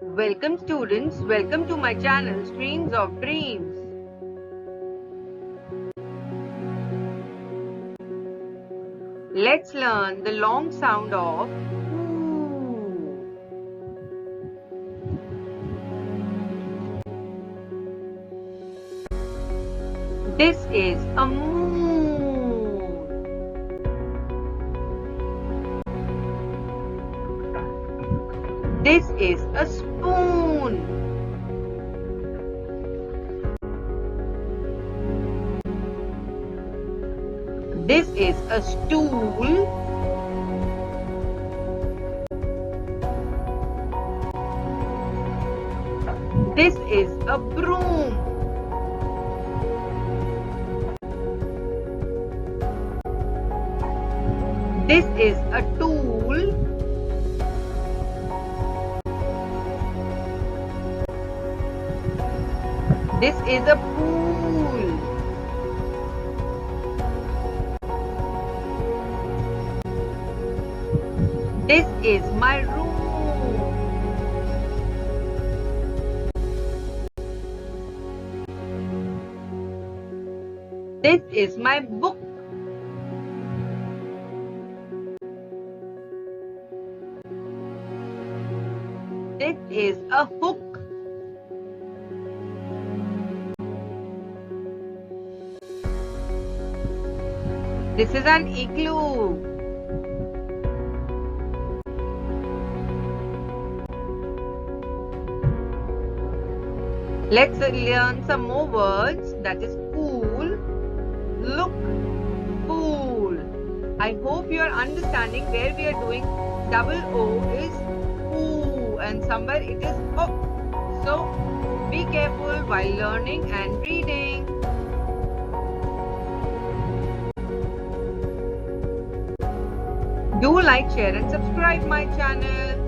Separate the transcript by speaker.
Speaker 1: Welcome students, welcome to my channel Streams of Dreams. Let's learn the long sound of oo. This is a moon. This is a spoon. This is a stool. This is a broom. This is a tool. This is a pool. This is my room. This is my book. This is a hook. This is an igloo. Let's learn some more words. That is cool, look, fool. I hope you are understanding where we are doing double O is oo and somewhere it is o. So be careful while learning and reading. Do like, share and subscribe my channel.